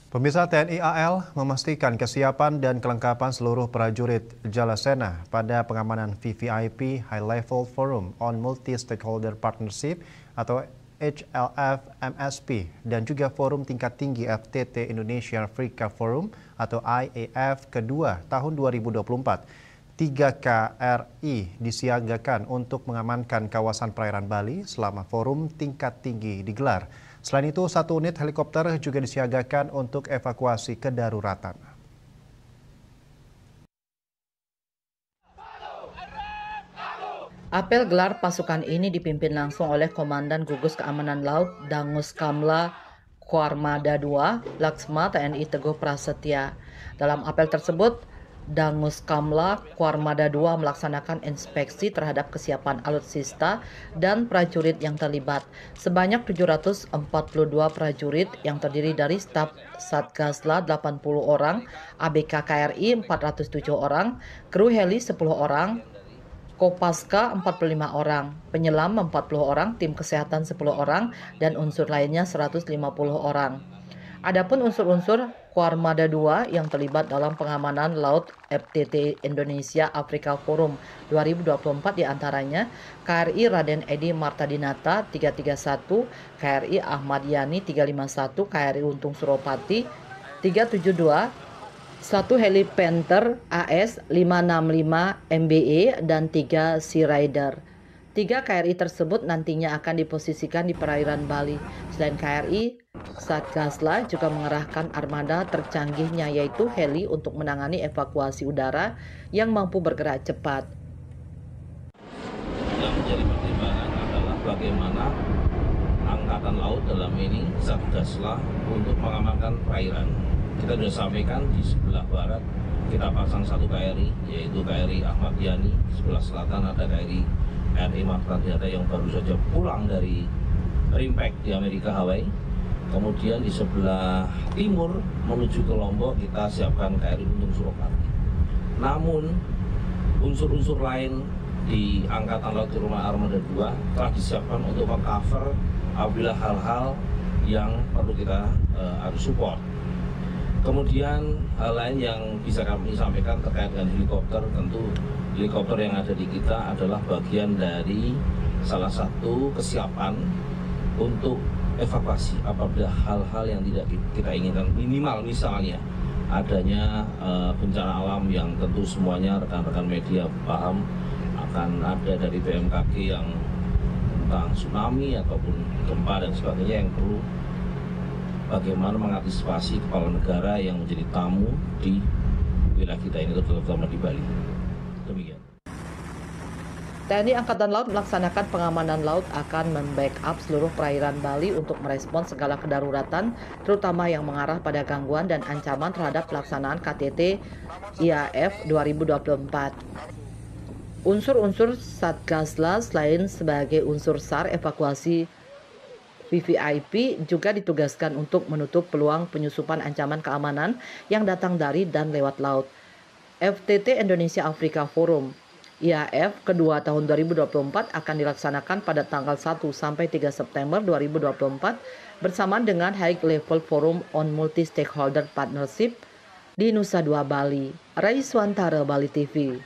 Pemirsa TNI AL memastikan kesiapan dan kelengkapan seluruh prajurit Jalasena pada pengamanan VVIP High Level Forum on Multi-Stakeholder Partnership atau HLF MSP dan juga Forum Tingkat Tinggi FTT Indonesia Afrika Forum atau IAF kedua tahun 2024. 3 KRI disiagakan untuk mengamankan kawasan perairan Bali selama forum tingkat tinggi digelar. Selain itu, 1 unit helikopter juga disiagakan untuk evakuasi kedaruratan. Apel gelar pasukan ini dipimpin langsung oleh Komandan Gugus Keamanan Laut Dangus Kamla Kuarmada II, Laksma TNI Teguh Prasetya. Dalam apel tersebut, Dangus Kamla Kuarmada II melaksanakan inspeksi terhadap kesiapan alutsista dan prajurit yang terlibat. Sebanyak 742 prajurit yang terdiri dari staf Satgasla 80 orang, ABK KRI 407 orang, kru heli 10 orang, Kopaska 45 orang, penyelam 40 orang, tim kesehatan 10 orang, dan unsur lainnya 150 orang. Adapun unsur-unsur Kuarmada II yang terlibat dalam pengamanan laut FTT Indonesia Afrika Forum 2024 diantaranya KRI Raden Edi Martadinata 331, KRI Ahmad Yani 351, KRI Untung Suropati 372, 1 heli Panther AS 565 MBE dan 3 Sea Rider. 3 KRI tersebut nantinya akan diposisikan di perairan Bali. Selain KRI, Satgasla juga mengerahkan armada tercanggihnya yaitu heli untuk menangani evakuasi udara yang mampu bergerak cepat. Yang menjadi pertimbangan adalah bagaimana Angkatan Laut dalam ini Satgasla untuk mengamankan perairan. Kita sudah sampaikan di sebelah barat kita pasang 1 KRI yaitu KRI Ahmad Yani, sebelah selatan ada KRI RI Martadinata yang baru saja pulang dari Rimpak di Amerika Hawaii. Kemudian di sebelah timur menuju ke Lombok kita siapkan KRI Untung Suropati. Namun unsur-unsur lain di Angkatan Laut Terumah Armada 2 telah disiapkan untuk mengcover apabila hal-hal yang perlu kita harus support. Kemudian hal lain yang bisa kami sampaikan terkait dengan helikopter, tentu helikopter yang ada di kita adalah bagian dari salah satu kesiapan untuk evakuasi apabila hal-hal yang tidak kita inginkan, minimal misalnya adanya bencana alam yang tentu semuanya rekan-rekan media paham akan ada dari BMKG yang tentang tsunami ataupun gempa dan sebagainya yang perlu bagaimana mengantisipasi kepala negara yang menjadi tamu di wilayah kita ini, terutama di Bali. Demikian. TNI Angkatan Laut melaksanakan pengamanan laut akan membackup seluruh perairan Bali untuk merespon segala kedaruratan, terutama yang mengarah pada gangguan dan ancaman terhadap pelaksanaan KTT IAF 2024. Unsur-unsur Satgasla selain sebagai unsur SAR evakuasi VVIP juga ditugaskan untuk menutup peluang penyusupan ancaman keamanan yang datang dari dan lewat laut. FTT Indonesia Afrika Forum IAF kedua tahun 2024 akan dilaksanakan pada tanggal 1 sampai 3 September 2024 bersamaan dengan High Level Forum on Multi-Stakeholder Partnership di Nusa Dua Bali. Raiswantara, Bali TV.